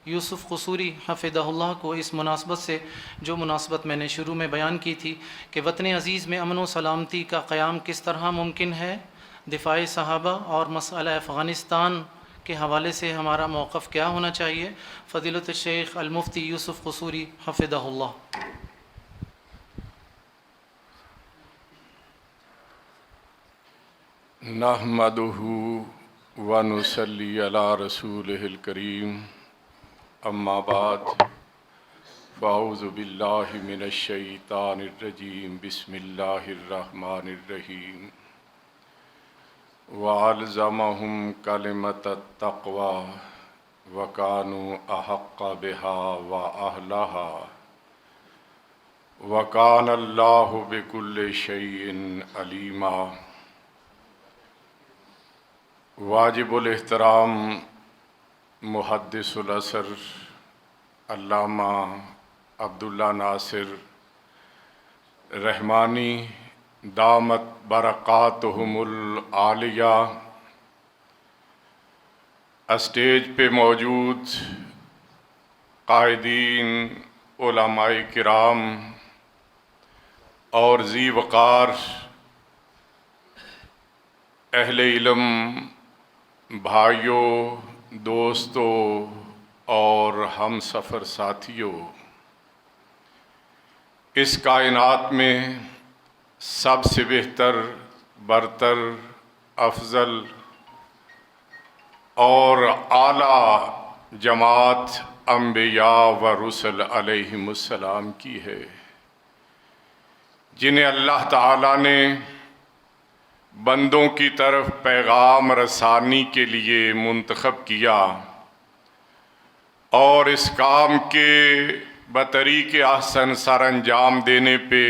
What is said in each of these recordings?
یوسف قصوری حفظہ اللہ کو اس مناسبت سے جو مناسبت میں نے شروع میں بیان کی تھی کہ وطن عزیز میں امن و سلامتی کا قیام کس طرح ممکن ہے، دفاع صحابہ اور مسئلہ افغانستان کے حوالے سے ہمارا موقف کیا ہونا چاہیے، فضیلت الشیخ المفتی یوسف قصوری حفظہ اللہ۔ نحمدہ ونصلی علی رسولہ الکریم، اما بعد فاعوذ باللہ من الشیطان الرجیم، بسم اللہ الرحمن الرحیم۔ وَأَلْزَمَهُمْ كَلِمَةَ التَّقْوَى وَكَانُوا أَحَقَّ بِهَا وَأَهْلَهَا وَكَانَ اللَّهُ بِكُلِّ شَيْءٍ عَلِيمًا۔ واجب الاحترام محدث العصر علامہ عبداللہ ناصر رحمانی دامت برکاتہم العالیہ، اسٹیج پہ موجود قائدین، علماء کرام اور ذی وقار اہل علم، بھائیوں، دوستوں اور ہم سفر ساتھیوں، اس کائنات میں سب سے بہتر، برتر، افضل اور اعلیٰ جماعت انبیاء و رسل علیہم السلام کی ہے، جنہیں اللہ تعالیٰ نے بندوں کی طرف پیغام رسانی کے لیے منتخب کیا، اور اس کام کے بطریق احسن سر انجام دینے پہ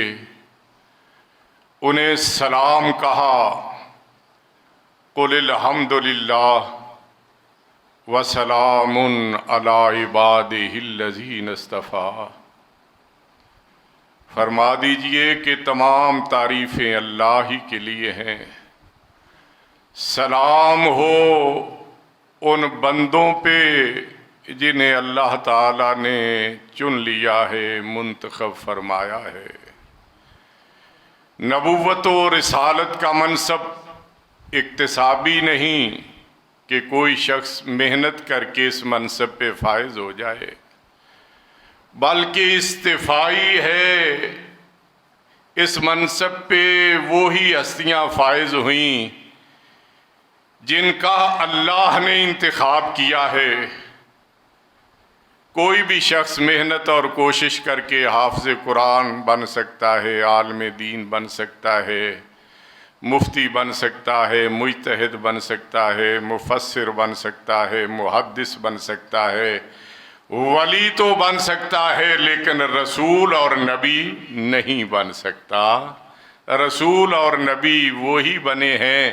انہیں سلام کہا، قل الحمد للہ وسلام علی عبادہ الذین اصطفیٰ۔ فرما دیجئے کہ تمام تعریفیں اللہ ہی کے لیے ہیں، سلام ہو ان بندوں پہ جنہیں اللہ تعالیٰ نے چن لیا ہے، منتخب فرمایا ہے۔ نبوت و رسالت کا منصب اکتسابی نہیں کہ کوئی شخص محنت کر کے اس منصب پہ فائز ہو جائے، بلکہ استفائی ہے۔ اس منصب پہ وہی ہستیاں فائز ہوئیں جن کا اللہ نے انتخاب کیا ہے۔ کوئی بھی شخص محنت اور کوشش کر کے حافظ قرآن بن سکتا ہے، عالم دین بن سکتا ہے، مفتی بن سکتا ہے، مجتہد بن سکتا ہے، مفسر بن سکتا ہے، محدث بن سکتا ہے، ولی تو بن سکتا ہے، لیکن رسول اور نبی نہیں بن سکتا۔ رسول اور نبی وہی بنے ہیں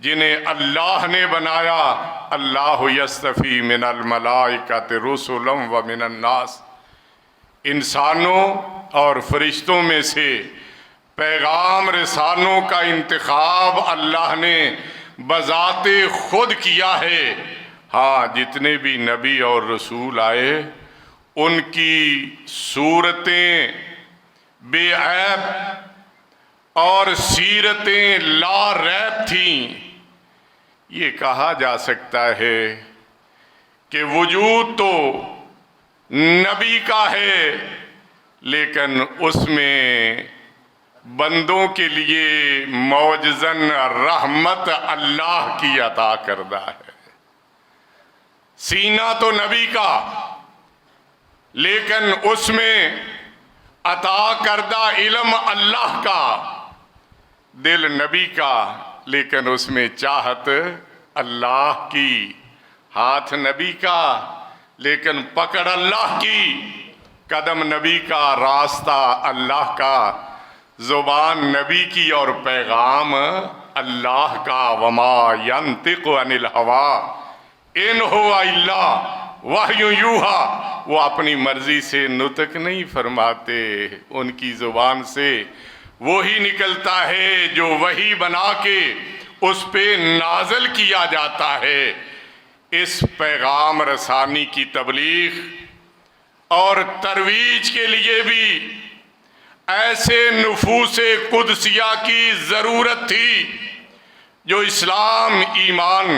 جنہیں اللہ نے بنایا۔ اللہ یصطفی من الملائکۃ رسلا ومن الناس، انسانوں اور فرشتوں میں سے پیغام رسانوں کا انتخاب اللہ نے بذات خود کیا ہے۔ ہاں، جتنے بھی نبی اور رسول آئے ان کی صورتیں بے عیب اور سیرتیں لا ریب تھیں۔ یہ کہا جا سکتا ہے کہ وجود تو نبی کا ہے، لیکن اس میں بندوں کے لیے معجزاً رحمت اللہ کی عطا کردہ ہے۔ سینہ تو نبی کا، لیکن اس میں عطا کردہ علم اللہ کا، دل نبی کا، لیکن اس میں چاہت اللہ کی، ہاتھ نبی کا لیکن پکڑ اللہ کی، قدم نبی کا، راستہ اللہ کا، زبان نبی کی اور پیغام اللہ کا۔ وما ینطق عن الہوی ان ہوا الا وحی یوحی، وہ اپنی مرضی سے نطق نہیں فرماتے، ان کی زبان سے وہی نکلتا ہے جو وحی بنا کے اس پہ نازل کیا جاتا ہے۔ اس پیغام رسانی کی تبلیغ اور ترویج کے لیے بھی ایسے نفوس قدسیہ کی ضرورت تھی جو اسلام، ایمان،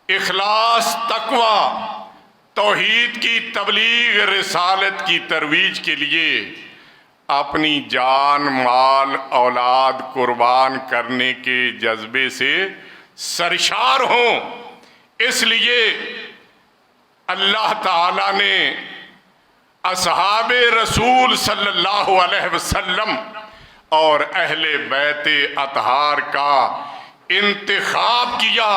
اخلاص، تقوی، توحید کی تبلیغ، رسالت کی ترویج کے لیے اپنی جان، مال، اولاد قربان کرنے کے جذبے سے سرشار ہوں۔ اس لیے اللہ تعالیٰ نے اصحاب رسول صلی اللہ علیہ وسلم اور اہل بیت اطہار کا انتخاب کیا۔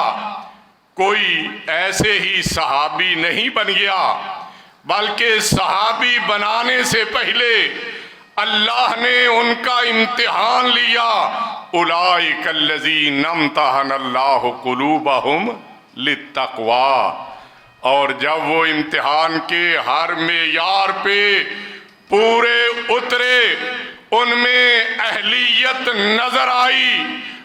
کوئی ایسے ہی صحابی نہیں بن گیا، بلکہ صحابی بنانے سے پہلے اللہ نے ان کا امتحان لیا۔ اولئک الذین امتحن اللہ قلوبہم للتقوی۔ اور جب وہ امتحان کے ہر معیار پہ پورے اترے، ان میں اہلیت نظر آئی،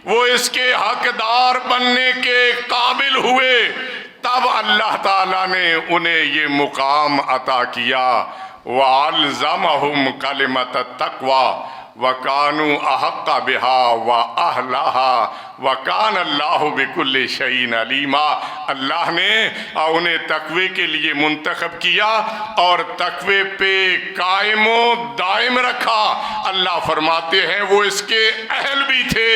وہ اس کے حقدار بننے کے قابل ہوئے، تب اللہ تعالیٰ نے انہیں یہ مقام عطا کیا۔ وَأَلْزَمَهُمْ كَلِمَةَ التَّقْوَى وَكَانُوا أَحَقَّ بِهَا وَأَهْلَهَا وَكَانَ اللَّهُ بِكُلِّ شَيْءٍ عَلِيمًا۔ اللہ نے انہیں تقوی کے لیے منتخب کیا اور تقوی پہ قائم و دائم رکھا۔ اللہ فرماتے ہیں وہ اس کے اہل بھی تھے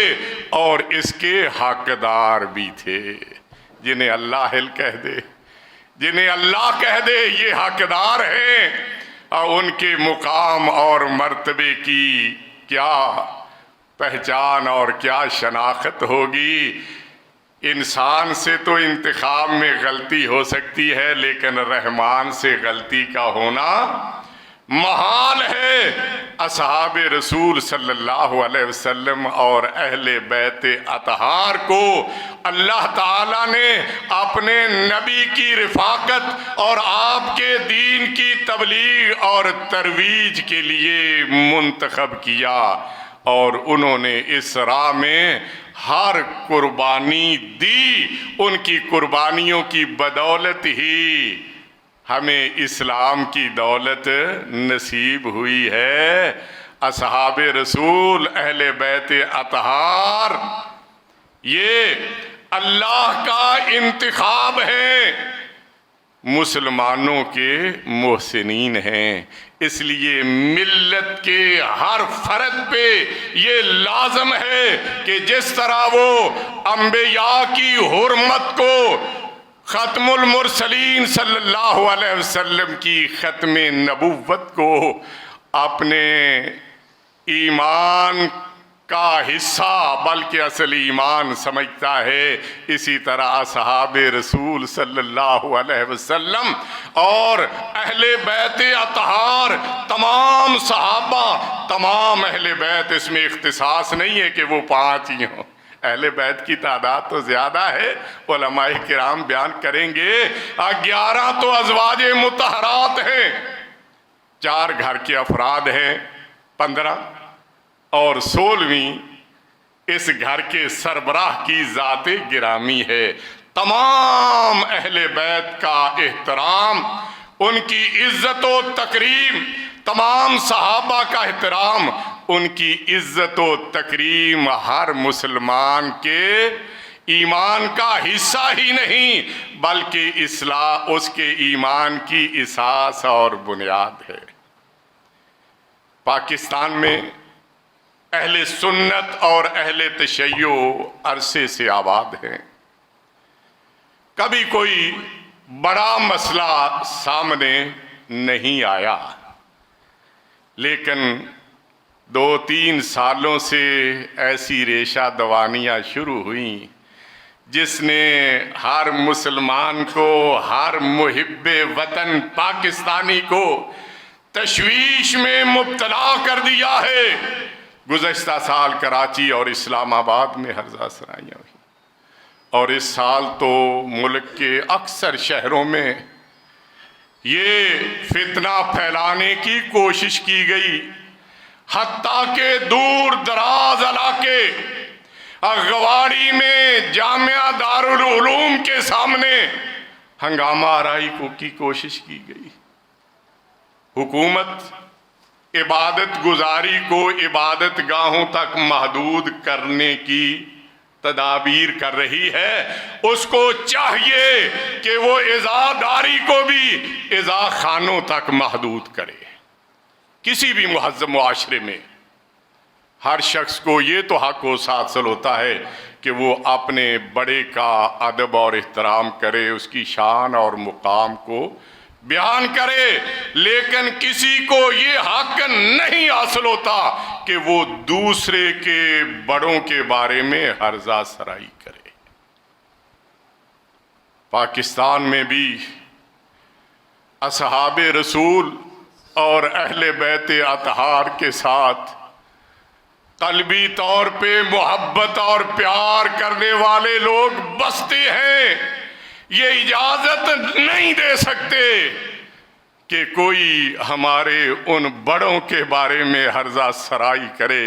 اور اس کے حقدار بھی تھے۔ جنہیں اللہ اہل کہہ دے، جنہیں اللہ کہہ دے، یہ حقدار ہیں، اور ان کے مقام اور مرتبے کی کیا پہچان اور کیا شناخت ہوگی۔ انسان سے تو انتخاب میں غلطی ہو سکتی ہے، لیکن رحمان سے غلطی کا ہونا محال ہے۔ اصحاب رسول صلی اللہ علیہ وسلم اور اہل بیت اطہار کو اللہ تعالیٰ نے اپنے نبی کی رفاقت اور آپ کے دین کی تبلیغ اور ترویج کے لیے منتخب کیا، اور انہوں نے اس راہ میں ہر قربانی دی۔ ان کی قربانیوں کی بدولت ہی ہمیں اسلام کی دولت نصیب ہوئی ہے۔ اصحاب رسول، اہل بیت اطہار، یہ اللہ کا انتخاب ہے، مسلمانوں کے محسنین ہیں۔ اس لیے ملت کے ہر فرد پہ یہ لازم ہے کہ جس طرح وہ انبیاء کی حرمت کو، ختم المرسلین صلی اللہ علیہ وسلم کی ختم نبوت کو اپنے ایمان کا حصہ بلکہ اصل ایمان سمجھتا ہے، اسی طرح اصحاب رسول صلی اللہ علیہ وسلم اور اہل بیت اطہار، تمام صحابہ، تمام اہل بیت، اس میں اختصاص نہیں ہے کہ وہ 5 ہی ہوں۔ اہل بیت کی تعداد تو زیادہ ہے، علماء کرام بیان کریں گے۔ 11 تو ازواج مطہرات ہیں، 4 گھر کے افراد ہیں 15، اور 16ویں اس گھر کے سربراہ کی ذات گرامی ہے۔ تمام اہل بیت کا احترام، ان کی عزت و تکریم، تمام صحابہ کا احترام، ان کی عزت و تکریم ہر مسلمان کے ایمان کا حصہ ہی نہیں بلکہ اصلاح اس کے ایمان کی اساس اور بنیاد ہے۔ پاکستان میں اہل سنت اور اہل تشیع عرصے سے آباد ہیں۔ کبھی کوئی بڑا مسئلہ سامنے نہیں آیا، لیکن 2-3 سالوں سے ایسی ریشہ دوانیاں شروع ہوئیں جس نے ہر مسلمان کو، ہر محب وطن پاکستانی کو تشویش میں مبتلا کر دیا ہے۔ گزشتہ سال کراچی اور اسلام آباد میں ہرزہ سرائیاں ہوئی، اور اس سال تو ملک کے اکثر شہروں میں یہ فتنہ پھیلانے کی کوشش کی گئی، حتیٰ کہ دور دراز علاقے اغواڑی میں جامعہ دارالعلوم کے سامنے ہنگامہ آرائی کی کوشش کی گئی. حکومت عبادت گزاری کو عبادت گاہوں تک محدود کرنے کی تدابیر کر رہی ہے. اس کو چاہیے کہ وہ عزاداری کو بھی عزا خانوں تک محدود کرے. کسی بھی مہذب معاشرے میں ہر شخص کو یہ تو حق و حاصل ہوتا ہے کہ وہ اپنے بڑے کا ادب اور احترام کرے، اس کی شان اور مقام کو بیان کرے، لیکن کسی کو یہ حق نہیں حاصل ہوتا کہ وہ دوسرے کے بڑوں کے بارے میں ہرزہ سرائی کرے. پاکستان میں بھی اصحاب رسول اور اہل بیت اطہار کے ساتھ قلبی طور پہ محبت اور پیار کرنے والے لوگ بستے ہیں. یہ اجازت نہیں دے سکتے کہ کوئی ہمارے ان بڑوں کے بارے میں ہرزہ سرائی کرے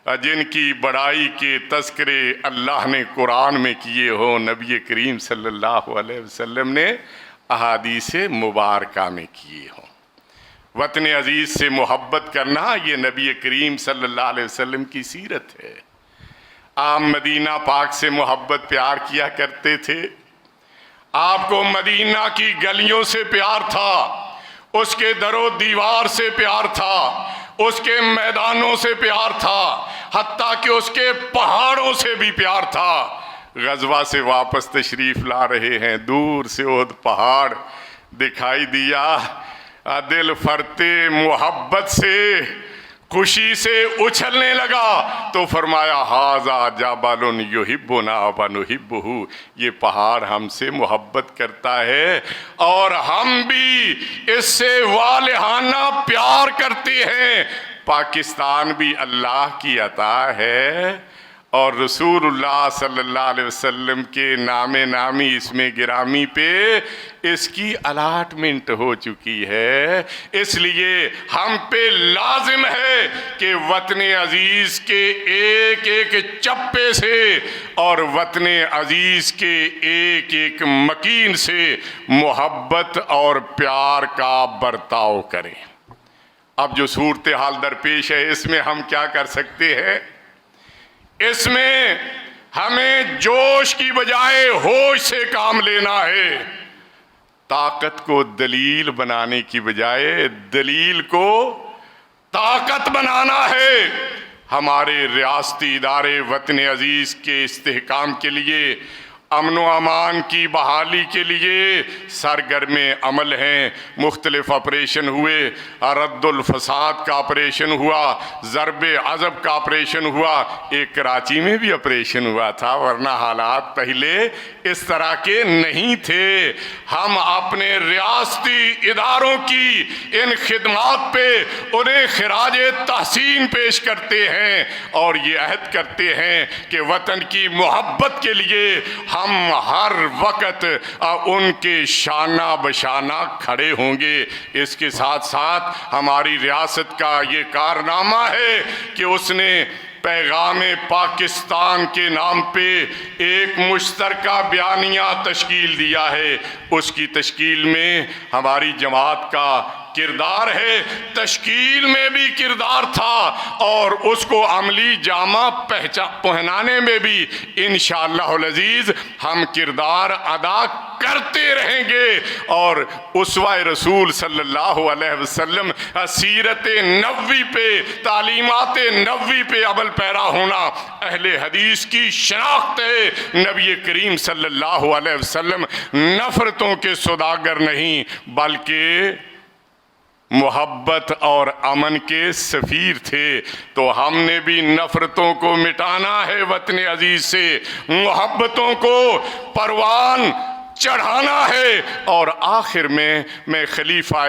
جن کی بڑائی کے تذکرے اللہ نے قرآن میں کیے ہوں، نبی کریم صلی اللہ علیہ وسلم نے احادیث مبارکہ میں کیے ہوں. وطن عزیز سے محبت کرنا یہ نبی کریم صلی اللہ علیہ وسلم کی سیرت ہے. آپ مدینہ پاک سے محبت پیار کیا کرتے تھے. آپ کو مدینہ کی گلیوں سے پیار تھا، اس کے در و دیوار سے پیار تھا، اس کے میدانوں سے پیار تھا، حتیٰ کہ اس کے پہاڑوں سے بھی پیار تھا. غزوہ سے واپس تشریف لا رہے ہیں، دور سے احد پہاڑ دکھائی دیا، دل فرتے محبت سے خوشی سے اچھلنے لگا تو فرمایا ھذا جبل یحبنا ونحبہ، یہ پہاڑ ہم سے محبت کرتا ہے اور ہم بھی اس سے والہانہ پیار کرتے ہیں. پاکستان بھی اللہ کی عطا ہے اور رسول اللہ صلی اللہ علیہ وسلم کے نام نامی اسم گرامی پہ اس کی الاٹمنٹ ہو چکی ہے. اس لیے ہم پہ لازم ہے کہ وطن عزیز کے ایک ایک چپے سے اور وطن عزیز کے ایک ایک مکین سے محبت اور پیار کا برتاؤ کریں. اب جو صورتحال درپیش ہے اس میں ہم کیا کر سکتے ہیں؟ اس میں ہمیں جوش کی بجائے ہوش سے کام لینا ہے. طاقت کو دلیل بنانے کی بجائے دلیل کو طاقت بنانا ہے. ہمارے ریاستی ادارے وطن عزیز کے استحکام کے لیے، امن و امان کی بحالی کے لیے سرگرم عمل ہیں. مختلف آپریشن ہوئے، رد الفساد کا آپریشن ہوا، ضرب عضب کا آپریشن ہوا، ایک کراچی میں بھی آپریشن ہوا تھا، ورنہ حالات پہلے اس طرح کے نہیں تھے. ہم اپنے ریاستی اداروں کی ان خدمات پہ انہیں خراج تحسین پیش کرتے ہیں اور یہ عہد کرتے ہیں کہ وطن کی محبت کے لیے ہم ہر وقت ان کے شانہ بشانہ کھڑے ہوں گے. اس کے ساتھ ساتھ ہماری ریاست کا یہ کارنامہ ہے کہ اس نے پیغام پاکستان کے نام پہ ایک مشترکہ بیانیہ تشکیل دیا ہے. اس کی تشکیل میں ہماری جماعت کا کردار ہے، تشکیل میں بھی کردار تھا اور اس کو عملی جامہ پہنانے میں بھی انشاءاللہ العزیز ہم کردار ادا کرتے رہیں گے. اور اسوہ رسول صلی اللہ علیہ وسلم سیرت نبوی پہ، تعلیمات نبوی پہ عمل پیرا ہونا اہل حدیث کی شناخت ہے. نبی کریم صلی اللہ علیہ وسلم نفرتوں کے سوداگر نہیں بلکہ محبت اور امن کے سفیر تھے. تو ہم نے بھی نفرتوں کو مٹانا ہے وطن عزیز سے، محبتوں کو پروان چڑھانا ہے. اور آخر میں خلیفہ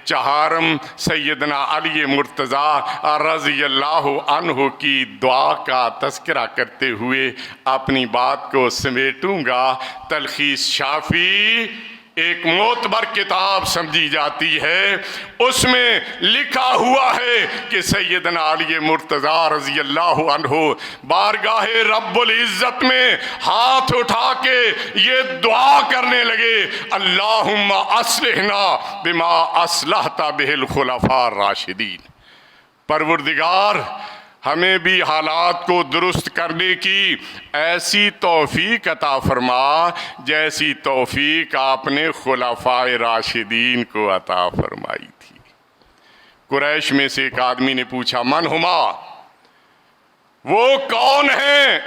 چہارم سیدنا علی مرتضیٰ رضی اللہ عنہ کی دعا کا تذکرہ کرتے ہوئے اپنی بات کو سمیٹوں گا. تلخیص شافی ایک معتبر کتاب سمجھی جاتی ہے، اس میں لکھا ہوا ہے کہ سیدنا علی مرتضیٰ رضی اللہ عنہ بارگاہ رب العزت میں ہاتھ اٹھا کے یہ دعا کرنے لگے، اللہم اصلحنا بما اصلحت بہ الخلفاء الراشدین، پروردگار ہمیں بھی حالات کو درست کرنے کی ایسی توفیق عطا فرما جیسی توفیق آپ نے خلفاء راشدین کو عطا فرمائی تھی۔ قریش میں سے ایک آدمی نے پوچھا من ہما، وہ کون ہیں؟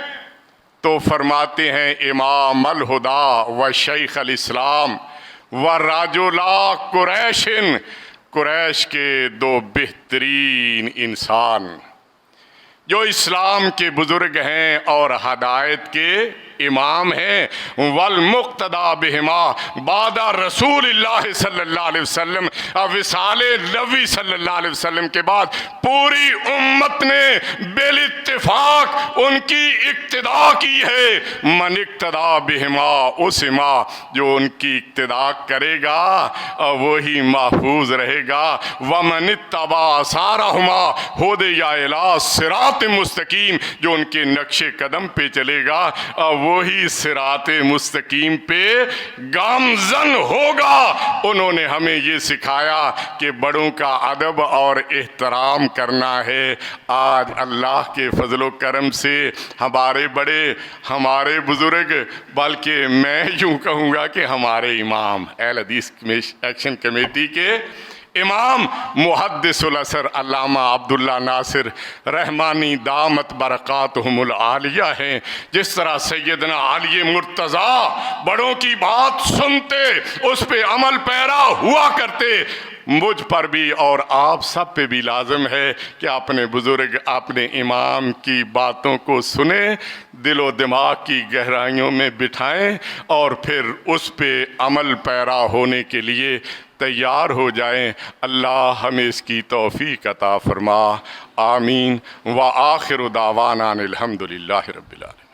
تو فرماتے ہیں امام الہدا و شیخ الاسلام و رجلا قریش، قریش کے دو بہترین انسان جو اسلام کے بزرگ ہیں اور ہدایت کے امام ہیں، والمقتدى بہما بعد رسول اللہ صلی اللہ علیہ وسلم، وصال نبی صلی اللہ علیہ وسلم کے بعد پوری امت نے بالاتفاق ان کی اقتداء کی ہے۔ من اقتدى بہما اسما، جو ان کی اقتداء کرے گا وہی محفوظ رہے گا۔ ومن اتبع آثارہما ہدی الی صراط مستقیم، جو ان کے نقش قدم پہ چلے گا وہی صراط مستقیم پہ گامزن ہوگا۔ انہوں نے ہمیں یہ سکھایا کہ بڑوں کا ادب اور احترام کرنا ہے۔ آج اللہ کے فضل و کرم سے ہمارے بڑے، ہمارے بزرگ، بلکہ میں یوں کہوں گا کہ ہمارے امام اہل حدیث ایکشن کمیٹی کے امام محدث العصر علامہ عبداللہ ناصر رحمانی دامت برکاتہم العالیہ ہیں، جس طرح سیدنا علی مرتضیٰ بڑوں کی بات سنتے، اس پہ عمل پیرا ہوا کرتے، مجھ پر بھی اور آپ سب پہ بھی لازم ہے کہ اپنے بزرگ، اپنے امام کی باتوں کو سنیں، دل و دماغ کی گہرائیوں میں بٹھائیں اور پھر اس پہ عمل پیرا ہونے کے لیے تیار ہو جائیں۔ اللہ ہمیں اس کی توفیق عطا فرما، آمین۔ وآخر دعوانا الحمدللہ رب العالمین۔